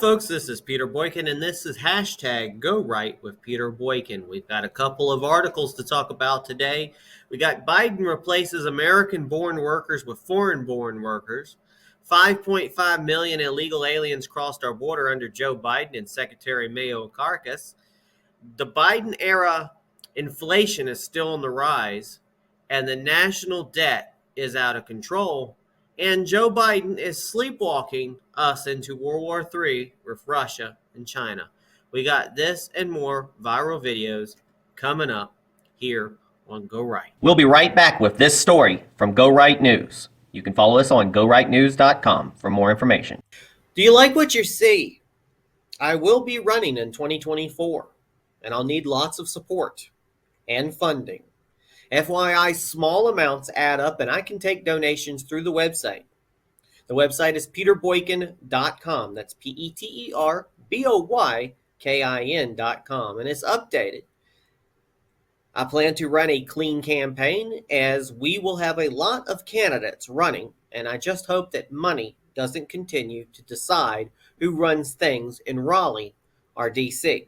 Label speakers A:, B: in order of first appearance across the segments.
A: folks, this is Peter Boykin, and this is hashtag Go Right with Peter Boykin. We've got a couple of articles to talk about today. We got Biden replaces American-born workers with foreign-born workers. 5.5 million illegal aliens crossed our border under Joe Biden and Secretary Mayorkas. The Biden-era inflation is still on the rise, and the national debt is out of control. And Joe Biden is sleepwalking us into World War III with Russia and China. We got this and more viral videos coming up here on Go Right.
B: We'll be right back with this story from Go Right News. You can follow us on gorightnews.com for more information.
A: Do you like what you see? I will be running in 2024, and I'll need lots of support and funding. FYI, small amounts add up, and I can take donations through the website. The website is peterboykin.com. That's peterboykin.com, and it's updated. I plan to run a clean campaign, as we will have a lot of candidates running, and I just hope that money doesn't continue to decide who runs things in Raleigh or D.C.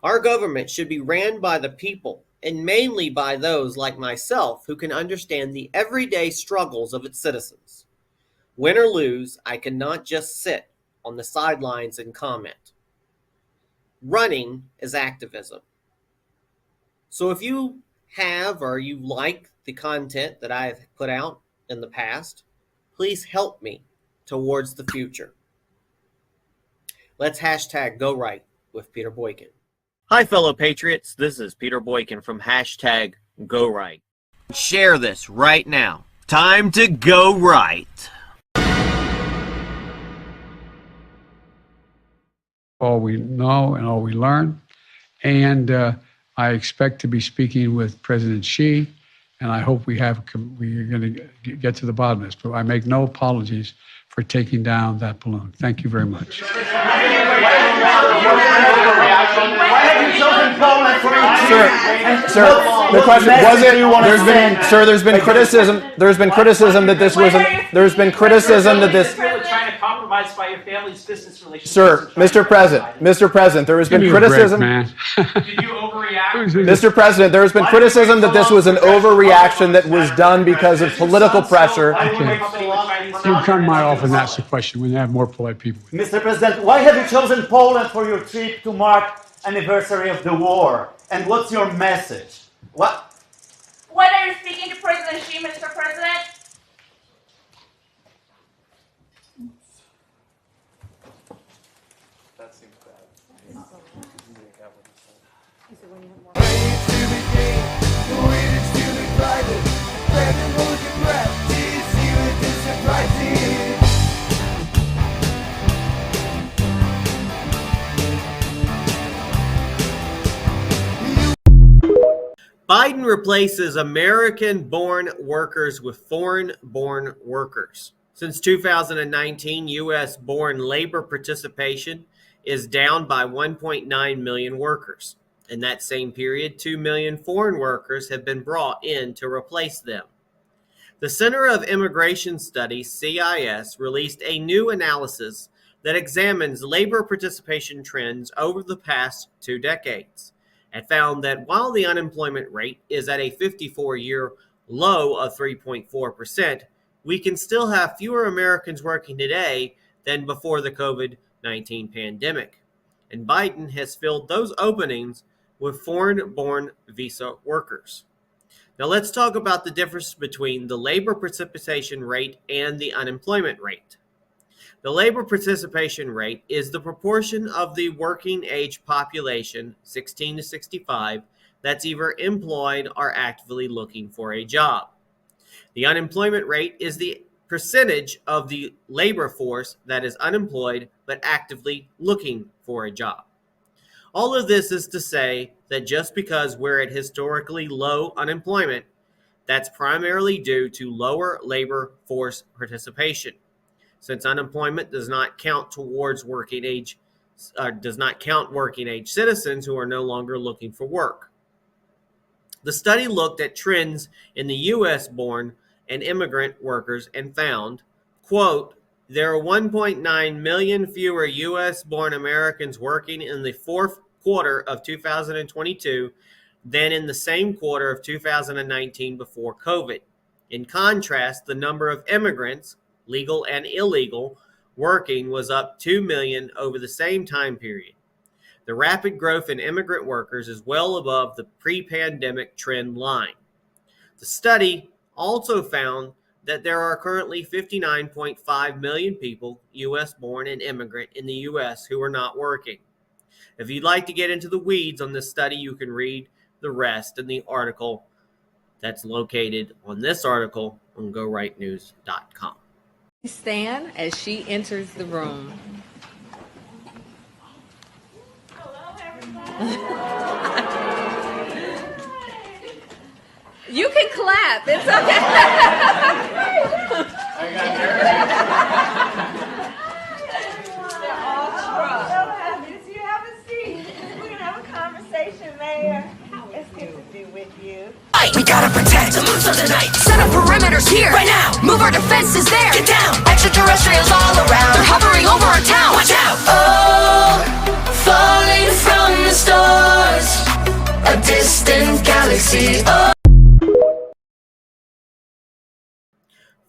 A: Our government should be ran by the people, and mainly by those like myself who can understand the everyday struggles of its citizens. Win or lose, I cannot just sit on the sidelines and comment. Running is activism. So if you have or you like the content that I have put out in the past, please help me towards the future. Let's hashtag Go Right with Peter Boykin. Hi, fellow patriots. This is Peter Boykin from hashtag Go Right. Share this right now. Time to go right.
C: All we know and all we learn. And I expect to be speaking with President Xi, and I hope we are going to get to the bottom of this. But I make no apologies for taking down that balloon. Thank you very much.
D: Sir, the question was it? There's been criticism. There's been criticism that this wasn't. There's been criticism that this.
E: Trying to compromise by your family's business relations.
D: Sir, Mr. President, there has been criticism.
E: Did you overreact?
D: Mr. President, there has been criticism that this was an overreaction that was done because of political pressure.
C: You come to my office and ask the question when you have more polite people.
F: Mr. President, why have you chosen Poland for your trip to mark anniversary of the war? And what's your message? What?
G: When are you speaking to President Xi, Mr. President?
E: That seems bad.
A: Biden replaces American-born workers with foreign-born workers. Since 2019, U.S.-born labor participation is down by 1.9 million workers. In that same period, 2 million foreign workers have been brought in to replace them. The Center of Immigration Studies, CIS, released a new analysis that examines labor participation trends over the past 2 decades. And found that while the unemployment rate is at a 54-year low of 3.4%, we can still have fewer Americans working today than before the COVID-19 pandemic. And Biden has filled those openings with foreign-born visa workers. Now let's talk about the difference between the labor participation rate and the unemployment rate. The labor participation rate is the proportion of the working age population, 16 to 65, that's either employed or actively looking for a job. The unemployment rate is the percentage of the labor force that is unemployed but actively looking for a job. All of this is to say that just because we're at historically low unemployment, that's primarily due to lower labor force participation. Since unemployment does not count working age citizens who are no longer looking for work. The study looked at trends in the U.S. born and immigrant workers and found, quote, There are 1.9 million fewer U.S.-born Americans working in the fourth quarter of 2022 than in the same quarter of 2019 before COVID. In contrast, the number of immigrants, legal and illegal, working was up 2 million over the same time period. The rapid growth in immigrant workers is well above the pre-pandemic trend line. The study also found that there are currently 59.5 million people, U.S. born and immigrant, in the U.S. who are not working. If you'd like to get into the weeds on this study, you can read the rest in the article that's located on this article on GoRightNews.com.
H: Stand as she enters the room.
G: Hello, everybody.
H: You can clap. It's
G: So happy to see you. Have a seat. We're going to have a conversation, Mayor. It's good to be with you.
I: We gotta protect the moves of the night. Set up perimeters here, right now. Move our defenses there. Get down. Extraterrestrials all around. They're hovering over our town. Watch out. Oh, falling from the stars. A distant galaxy. Oh.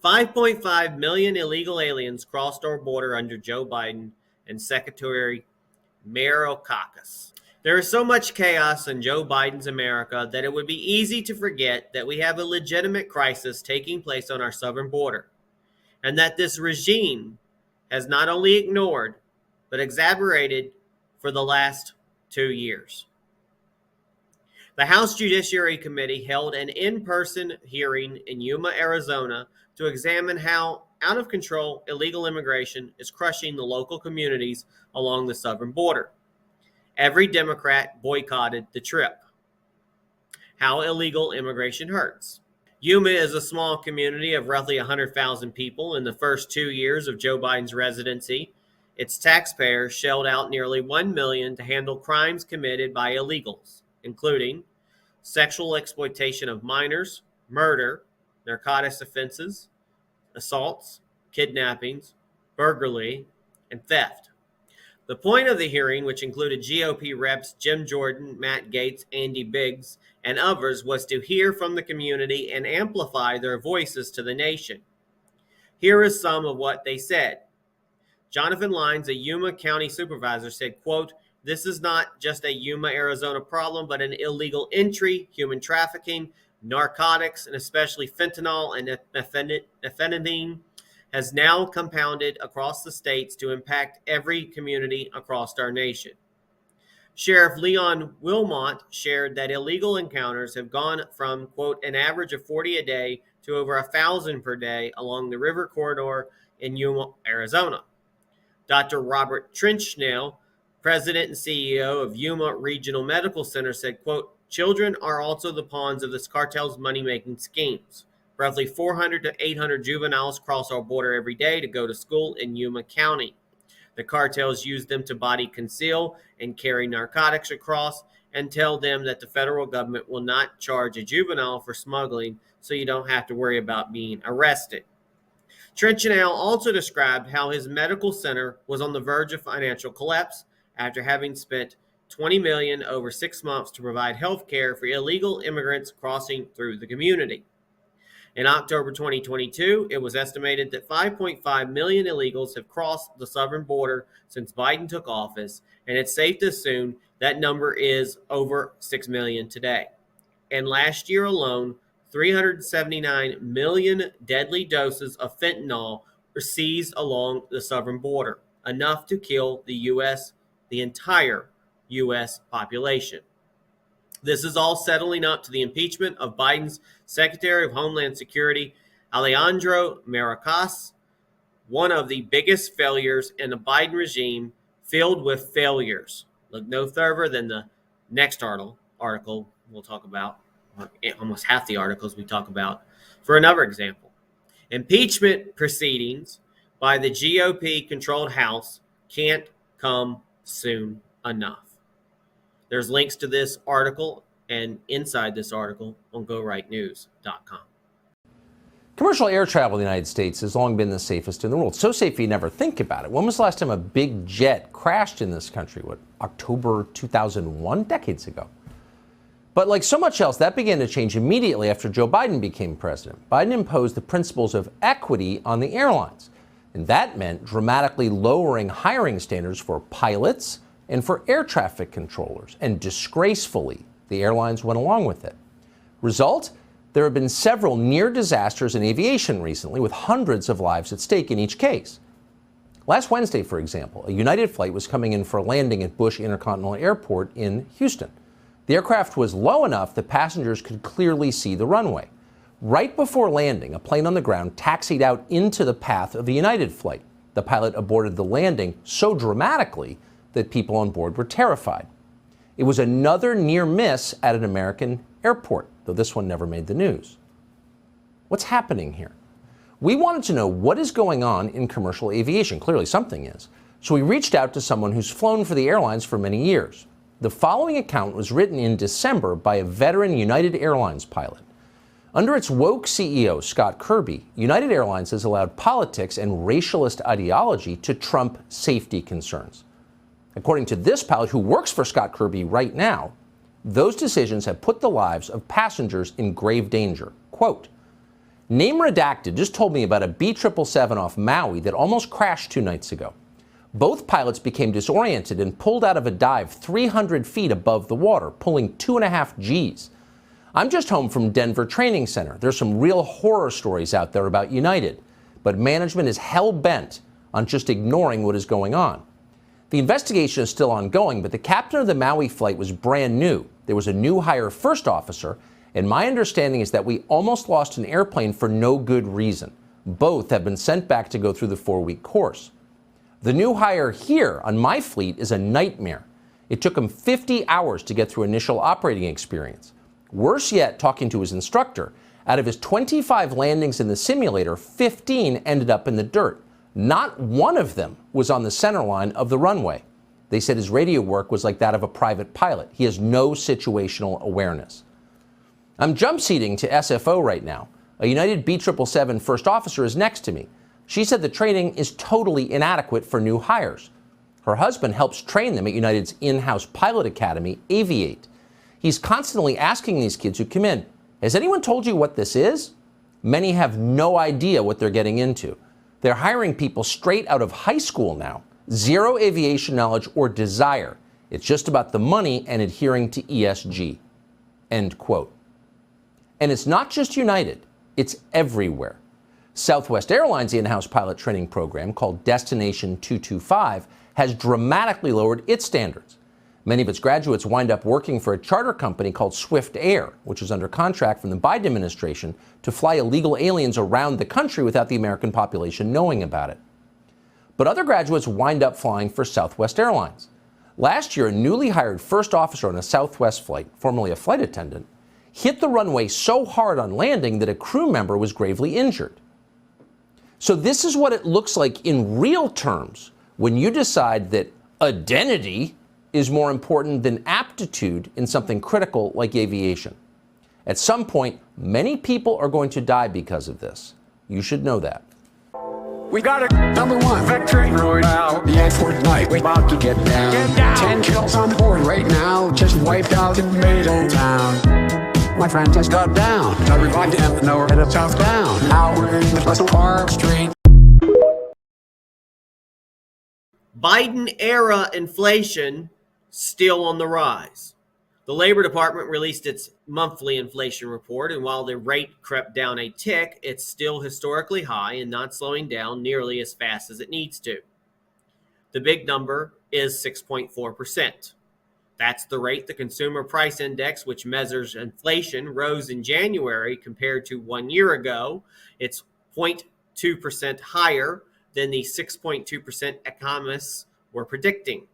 A: 5.5 million illegal aliens crossed our border under Joe Biden and Secretary Mayorkas. There is so much chaos in Joe Biden's America that it would be easy to forget that we have a legitimate crisis taking place on our southern border, and that this regime has not only ignored, but exacerbated for the last 2 years. The House Judiciary Committee held an in-person hearing in Yuma, Arizona, to examine how out-of-control illegal immigration is crushing the local communities along the southern border. Every Democrat boycotted the trip. How illegal immigration hurts. Yuma is a small community of roughly 100,000 people. In the first 2 years of Joe Biden's residency, its taxpayers shelled out nearly $1 million to handle crimes committed by illegals, including sexual exploitation of minors, murder, narcotics offenses, assaults, kidnappings, burglary, and theft. The point of the hearing, which included GOP reps Jim Jordan, Matt Gaetz, Andy Biggs, and others, was to hear from the community and amplify their voices to the nation. Here is some of what they said. Jonathan Lyons, a Yuma County supervisor, said, quote, "This is not just a Yuma, Arizona problem, but an illegal entry, human trafficking, narcotics, and especially fentanyl and methamphetamine has now compounded across the states to impact every community across our nation." Sheriff Leon Wilmot shared that illegal encounters have gone from, quote, an average of 40 a day to over 1,000 per day along the river corridor in Yuma, Arizona. Dr. Robert Trinchnell, president and CEO of Yuma Regional Medical Center, said, quote, "Children are also the pawns of this cartel's money-making schemes. Roughly 400 to 800 juveniles cross our border every day to go to school in Yuma County. The cartels use them to body conceal and carry narcotics across and tell them that the federal government will not charge a juvenile for smuggling, so you don't have to worry about being arrested." Trinchnell also described how his medical center was on the verge of financial collapse after having spent $20 million over 6 months to provide health care for illegal immigrants crossing through the community. In October 2022, it was estimated that 5.5 million illegals have crossed the southern border since Biden took office, and it's safe to assume that number is over 6 million today. And last year alone, 379 million deadly doses of fentanyl were seized along the southern border, enough to kill the entire U.S. population. This is all settling up to the impeachment of Biden's Secretary of Homeland Security, Alejandro Mayorkas, one of the biggest failures in the Biden regime, filled with failures. Look no further than the next article we'll talk about, almost half the articles we talk about, for another example. Impeachment proceedings by the GOP-controlled House can't come soon enough. There's links to this article and inside this article on GoRightNews.com.
J: Commercial air travel in the United States has long been the safest in the world. So safe you never think about it. When was the last time a big jet crashed in this country? What, October 2001? Decades ago. But like so much else, that began to change immediately after Joe Biden became president. Biden imposed the principles of equity on the airlines. And that meant dramatically lowering hiring standards for pilots and for air traffic controllers. And disgracefully, the airlines went along with it. Result? There have been several near disasters in aviation recently, with hundreds of lives at stake in each case. Last Wednesday, for example, a United flight was coming in for a landing at Bush Intercontinental Airport in Houston. The aircraft was low enough that passengers could clearly see the runway. Right before landing, a plane on the ground taxied out into the path of the United flight. The pilot aborted the landing so dramatically that people on board were terrified. It was another near miss at an American airport, though this one never made the news. What's happening here? We wanted to know what is going on in commercial aviation. Clearly something is. So we reached out to someone who's flown for the airlines for many years. The following account was written in December by a veteran United Airlines pilot. Under its woke CEO, Scott Kirby, United Airlines has allowed politics and racialist ideology to trump safety concerns. According to this pilot who works for Scott Kirby right now, those decisions have put the lives of passengers in grave danger. Quote, name redacted just told me about a B777 off Maui that almost crashed 2 nights ago. Both pilots became disoriented and pulled out of a dive 300 feet above the water, pulling 2.5 Gs. I'm just home from Denver Training Center. There's some real horror stories out there about United, but management is hell-bent on just ignoring what is going on. The investigation is still ongoing, but the captain of the Maui flight was brand new. There was a new hire first officer, and my understanding is that we almost lost an airplane for no good reason. Both have been sent back to go through the 4-week course. The new hire here on my fleet is a nightmare. It took him 50 hours to get through initial operating experience. Worse yet, talking to his instructor, out of his 25 landings in the simulator, 15 ended up in the dirt. Not one of them was on the center line of the runway. They said his radio work was like that of a private pilot. He has no situational awareness. I'm jump seating to SFO right now. A United B777 first officer is next to me. She said the training is totally inadequate for new hires. Her husband helps train them at United's in-house pilot academy, Aviate. He's constantly asking these kids who come in, has anyone told you what this is? Many have no idea what they're getting into. They're hiring people straight out of high school now. Zero aviation knowledge or desire. It's just about the money and adhering to ESG. End quote. And it's not just United. It's everywhere. Southwest Airlines' in-house pilot training program, called Destination 225, has dramatically lowered its standards. Many of its graduates wind up working for a charter company called Swift Air, which is under contract from the Biden administration to fly illegal aliens around the country without the American population knowing about it. But other graduates wind up flying for Southwest Airlines. Last year, a newly hired first officer on a Southwest flight, formerly a flight attendant, hit the runway so hard on landing that a crew member was gravely injured. So this is what it looks like in real terms when you decide that identity is more important than aptitude in something critical like aviation. At some point, many people are going to die because of this. You should know that.
K: We got a #1 victory right now. The airport night, we're about to get down. 10 kills on board right now. Just wiped out the middle town. My friend just got down. Got revived him, nowhere headed south down. Now we're in the Russell Park Street.
A: Biden-era inflation still on the rise. The Labor Department released its monthly inflation report, and while the rate crept down a tick, it's still historically high and not slowing down nearly as fast as it needs to. The big number is 6.4%. That's the rate the Consumer Price Index, which measures inflation, rose in January compared to 1 year ago. It's 0.2% higher than the 6.2% economists were predicting.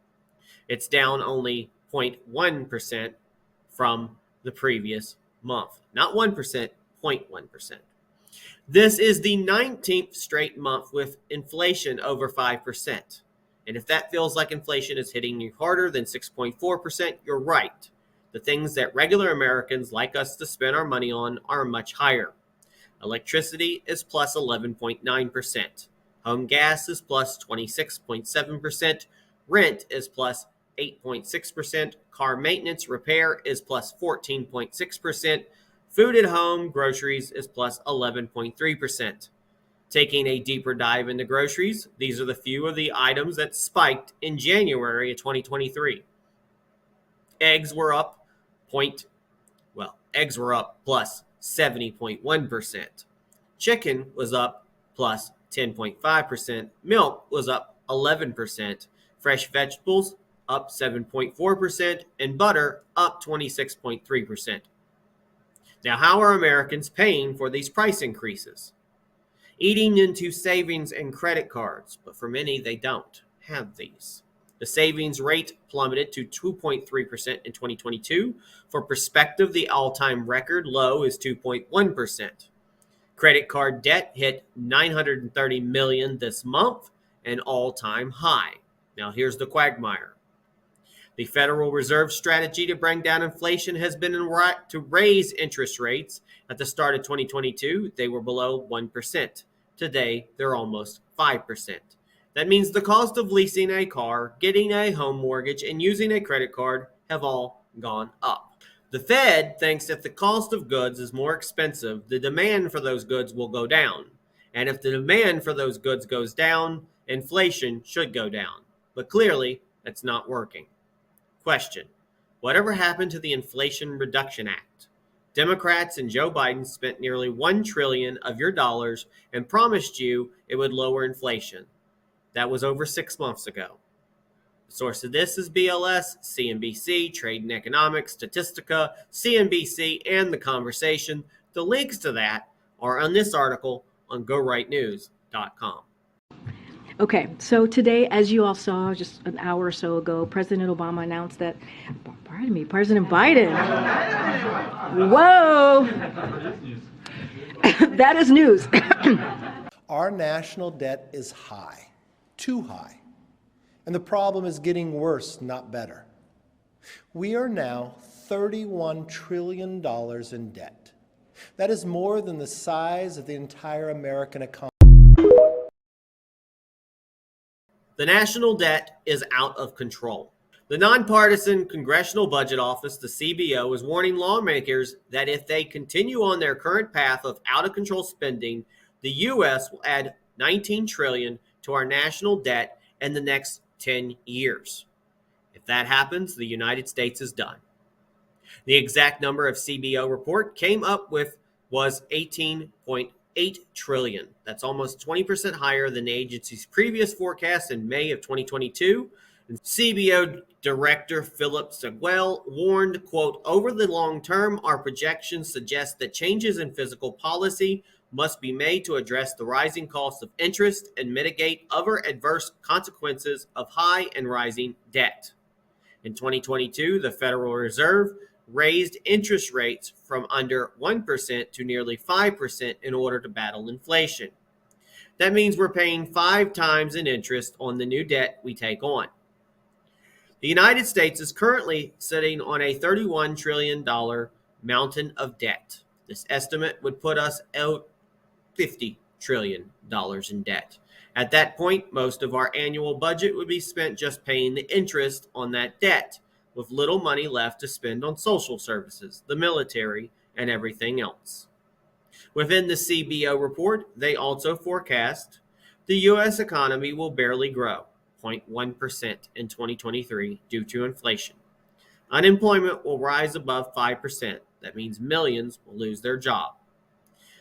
A: It's down only 0.1% from the previous month. Not 1%, 0.1%. This is the 19th straight month with inflation over 5%. And if that feels like inflation is hitting you harder than 6.4%, you're right. The things that regular Americans like us to spend our money on are much higher. Electricity is plus 11.9%. Home gas is plus 26.7%. Rent is plus 8.6%. Car maintenance repair is plus 14.6%. Food at home, groceries is plus 11.3%. Taking a deeper dive into groceries, these are the few of the items that spiked in January of 2023. Eggs were up eggs were up plus 70.1%. Chicken was up plus 10.5%. Milk was up 11%. Fresh vegetables up 7.4%. And butter up 26.3%. Now, how are Americans paying for these price increases? Eating into savings and credit cards, but for many, they don't have these. The savings rate plummeted to 2.3% in 2022. For perspective, the all-time record low is 2.1%. Credit card debt hit $930 million this month, an all-time high. Now here's the quagmire. The Federal Reserve strategy to bring down inflation has been to raise interest rates. At the start of 2022, they were below 1%. Today, they're almost 5%. That means the cost of leasing a car, getting a home mortgage, and using a credit card have all gone up. The Fed thinks if the cost of goods is more expensive, the demand for those goods will go down. And if the demand for those goods goes down, inflation should go down. But clearly, that's not working. Question: whatever happened to the Inflation Reduction Act? Democrats and Joe Biden spent nearly $1 trillion of your dollars and promised you it would lower inflation. That was over 6 months ago. The source of this is BLS, CNBC, Trade and Economics, Statistica, CNBC, and The Conversation. The links to that are on this article on GoRightNews.com.
L: Okay, so today, as you all saw just an hour or so ago, President Obama announced that, President Biden. Whoa! That is news.
M: Our national debt is high, too high. And the problem is getting worse, not better. We are now $31 trillion in debt. That is more than the size of the entire American economy.
A: The national debt is out of control. The nonpartisan Congressional Budget Office, the CBO, is warning lawmakers that if they continue on their current path of out-of-control spending, the U.S. will add $19 trillion to our national debt in the next 10 years. If that happens, the United States is done. The exact number of CBO report came up with was $18.8 trillion. That's almost 20% higher than the agency's previous forecast in May of 2022. And CBO Director Philip Seguel warned, quote, over the long term, our projections suggest that changes in fiscal policy must be made to address the rising cost of interest and mitigate other adverse consequences of high and rising debt. In 2022, the Federal Reserve raised interest rates from under 1% to nearly 5% in order to battle inflation. That means we're paying 5 times in interest on the new debt we take on. The United States is currently sitting on a $31 trillion mountain of debt. This estimate would put us out $50 trillion in debt. At that point, most of our annual budget would be spent just paying the interest on that debt, with little money left to spend on social services, the military, and everything else. Within the CBO report, they also forecast the U.S. economy will barely grow, 0.1% in 2023 due to inflation. Unemployment will rise above 5%. That means millions will lose their job.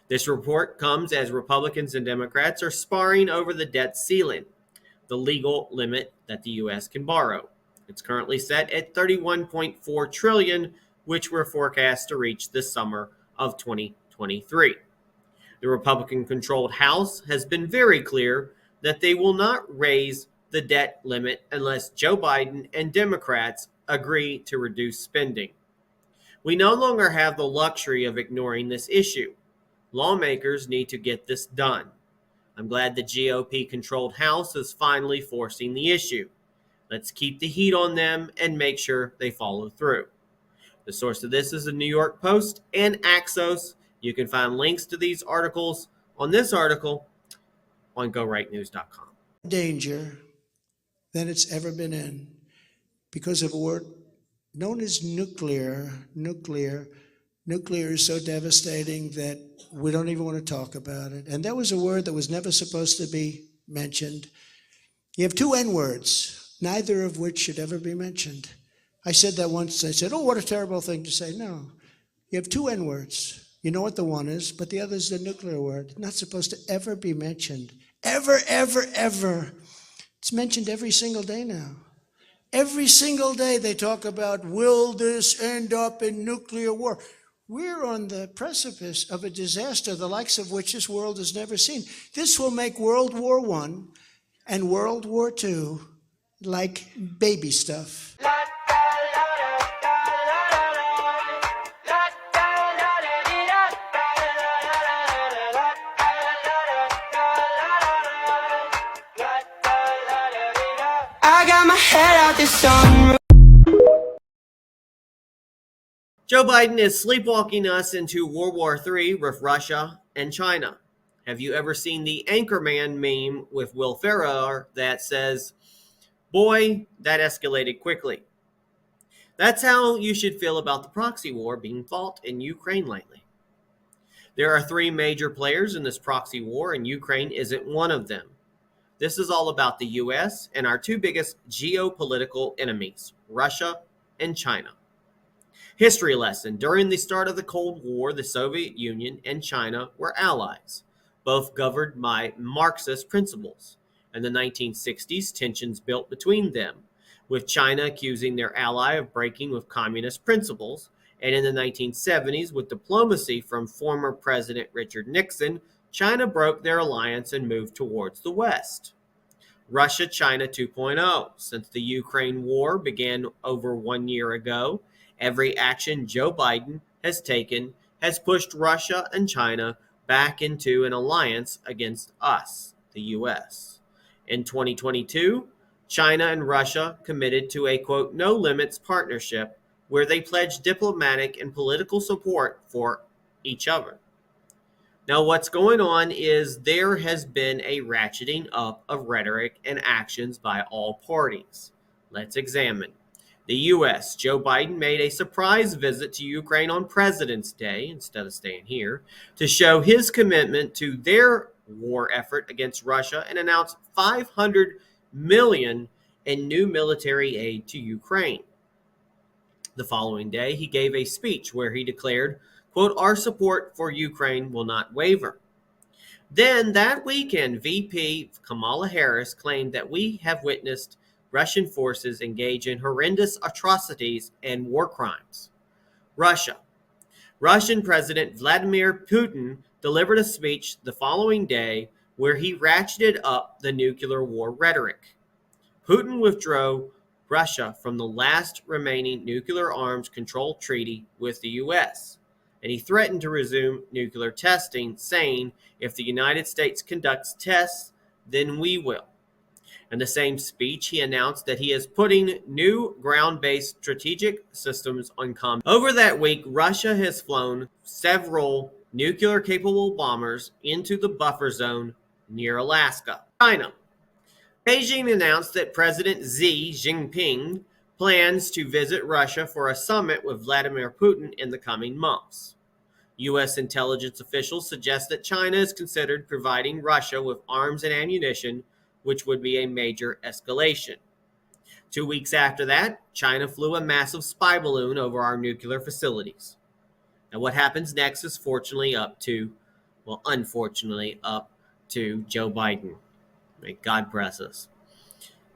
A: This report comes as Republicans and Democrats are sparring over the debt ceiling, the legal limit that the U.S. can borrow. It's currently set at $31.4 trillion, which we're forecast to reach this summer of 2023. The Republican-controlled House has been very clear that they will not raise the debt limit unless Joe Biden and Democrats agree to reduce spending. We no longer have the luxury of ignoring this issue. Lawmakers need to get this done. I'm glad the GOP-controlled House is finally forcing the issue. Let's keep the heat on them and make sure they follow through. The source of this is the New York Post and Axios, You can find links to these articles on this article on GoRightNews.com.
N: Danger than it's ever been in because of a word known as nuclear. Nuclear is so devastating that we don't even want to talk about it. And that was a word that was never supposed to be mentioned. You have two N-words, neither of which should ever be mentioned. I said that once. I said, oh, what a terrible thing to say. No. You have two N-words. You know what the one is, but the other is the nuclear word. Not supposed to ever be mentioned. Ever, ever, ever. It's mentioned every single day now. Every single day they talk about, will this end up in nuclear war? We're on the precipice of a disaster, the likes of which this world has never seen. This will make World War I and World War II like baby stuff.
I: I got my head out the sunroof.
A: Joe Biden is sleepwalking us into World War III with Russia and China. Have you ever seen the Anchorman meme with Will Ferrell that says, boy, that escalated quickly? That's how you should feel about the proxy war being fought in Ukraine lately. There are three major players in this proxy war, and Ukraine isn't one of them. This is all about the U.S. and our two biggest geopolitical enemies, Russia and China. History lesson. During the start of the Cold War, the Soviet Union and China were allies, both governed by Marxist principles. In the 1960s, tensions built between them, with China accusing their ally of breaking with communist principles, and in the 1970s, with diplomacy from former President Richard Nixon, China broke their alliance and moved towards the West. Russia-China 2.0. Since the Ukraine war began over 1 year ago, every action Joe Biden has taken has pushed Russia and China back into an alliance against us, the U.S. In 2022, China and Russia committed to a, quote, no-limits partnership where they pledged diplomatic and political support for each other. Now, what's going on is there has been a ratcheting up of rhetoric and actions by all parties. Let's examine. The U.S., Joe Biden made a surprise visit to Ukraine on President's Day, instead of staying here, to show his commitment to their war effort against Russia and announced $500 million in new military aid to Ukraine. The following day, he gave a speech where he declared, quote, our support for Ukraine will not waver. Then that weekend, VP Kamala Harris claimed that we have witnessed Russian forces engage in horrendous atrocities and war crimes. Russian President Vladimir Putin delivered a speech the following day where he ratcheted up the nuclear war rhetoric. Putin withdrew Russia from the last remaining nuclear arms control treaty with the U.S., and he threatened to resume nuclear testing, saying, if the United States conducts tests, then we will. In the same speech, he announced that he is putting new ground-based strategic systems on combat. Over that week, Russia has flown several nuclear-capable bombers into the buffer zone near Alaska. China. Beijing announced that President Xi Jinping plans to visit Russia for a summit with Vladimir Putin in the coming months. U.S. intelligence officials suggest that China is considered providing Russia with arms and ammunition, which would be a major escalation. 2 weeks after that, China flew a massive spy balloon over our nuclear facilities. Now, what happens next is unfortunately up to Joe Biden. May God bless us.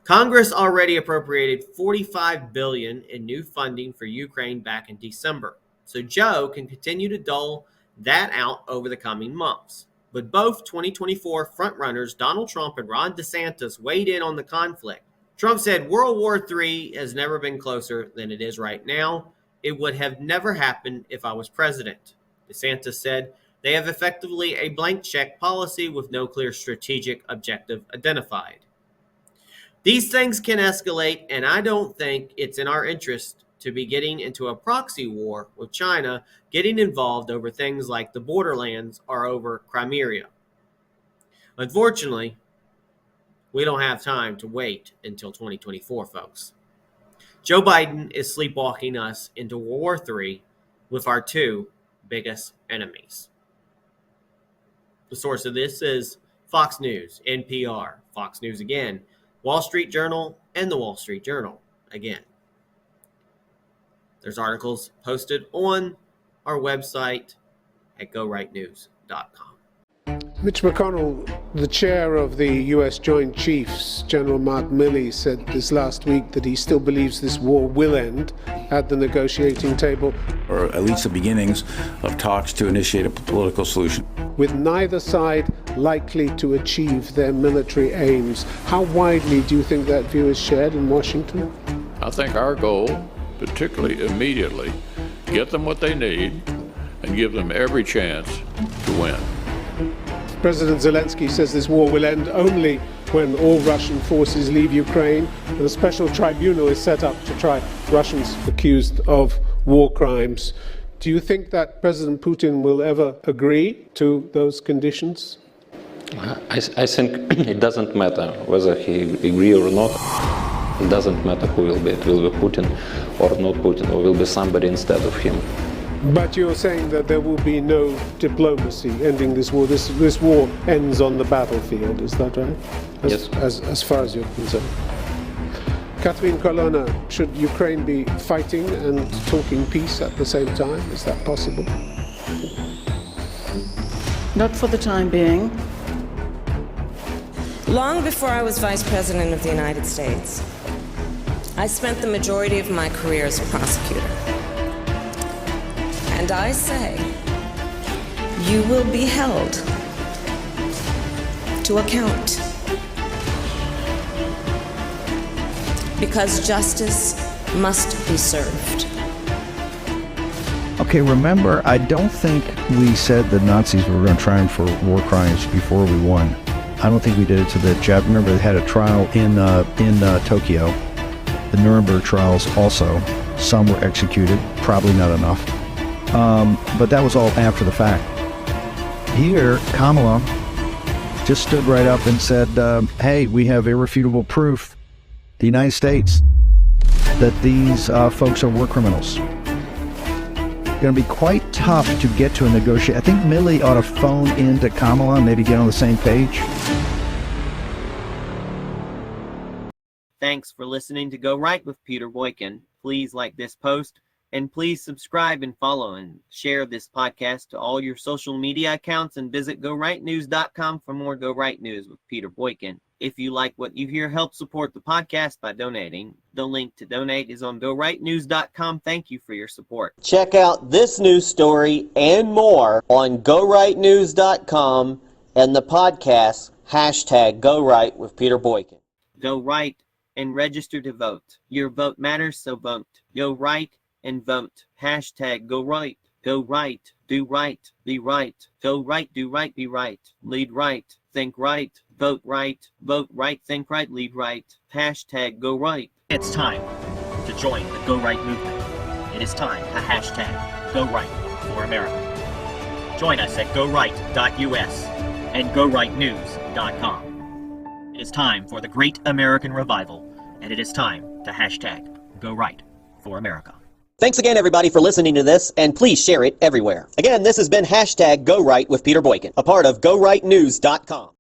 A: Congress already appropriated $45 billion in new funding for Ukraine back in December, so Joe can continue to dole that out over the coming months. But both 2024 frontrunners Donald Trump and Ron DeSantis weighed in on the conflict. Trump said World War III has never been closer than it is right now. It would have never happened if I was president. DeSantis said they have effectively a blank check policy with no clear strategic objective identified. These things can escalate, and I don't think it's in our interest to be getting into a proxy war with China, getting involved over things like the borderlands or over Crimea. Unfortunately, we don't have time to wait until 2024, folks. Joe Biden is sleepwalking us into World War III with our two biggest enemies. The source of this is Fox News, NPR, Fox News again, Wall Street Journal, and the Wall Street Journal again. There's articles posted on our website at gorightnews.com.
O: Mitch McConnell, the chair of the U.S. Joint Chiefs, General Mark Milley, said this last week that he still believes this war will end at the negotiating table.
P: Or at least the beginnings of talks to initiate a political solution.
O: With neither side likely to achieve their military aims. How widely do you think that view is shared in Washington?
Q: I think our goal, particularly immediately, get them what they need and give them every chance to win.
O: President Zelensky says this war will end only when all Russian forces leave Ukraine, and a special tribunal is set up to try Russians accused of war crimes. Do you think that President Putin will ever agree to those conditions?
R: I think it doesn't matter whether he agree or not. It doesn't matter who will be. It will be Putin or not Putin, or will be somebody instead of him.
O: But you're saying that there will be no diplomacy ending this war. This war ends on the battlefield, is that right?
R: Yes.
O: As far as you're concerned. Catherine Colonna, should Ukraine be fighting and talking peace at the same time? Is that possible?
S: Not for the time being.
T: Long before I was Vice President of the United States, I spent the majority of my career as a prosecutor. And I say, you will be held to account. Because justice must be served.
U: Okay, remember, I don't think we said the Nazis were going to try for war crimes before we won. I don't think we did it to the Jap. Remember, they had a trial in Tokyo. The Nuremberg trials also. Some were executed, probably not enough. But that was all after the fact. Here, Kamala just stood right up and said, hey, we have irrefutable proof, the United States, that these folks are war criminals. Going to be quite tough to get to a negotiation. I think Milley ought to phone in to Kamala and maybe get on the same page.
A: Thanks for listening to Go Right with Peter Boykin. Please like this post. And please subscribe and follow and share this podcast to all your social media accounts, and visit GoRightNews.com for more Go Right News with Peter Boykin. If you like what you hear, help support the podcast by donating. The link to donate is on GoRightNews.com. Thank you for your support.
B: Check out this news story and more on GoRightNews.com and the podcast #GoRight with Peter Boykin.
A: Go right and register to vote. Your vote matters, so vote. Go right and vote. #Go right. Go right. Do right. Be right. Go right. Do right. Be right. Lead right. Think right. Vote right. Vote right. Think right. Lead right. #Go right.
V: It's time to join the Go Right movement. It is time to #Go Right for America. Join us at GoRight.us and GoRightNews.com. It is time for the Great American Revival, and it is time to #Go Right for America.
B: Thanks again, everybody, for listening to this, and please share it everywhere. Again, this has been #GoRight with Peter Boykin, a part of GoRightNews.com.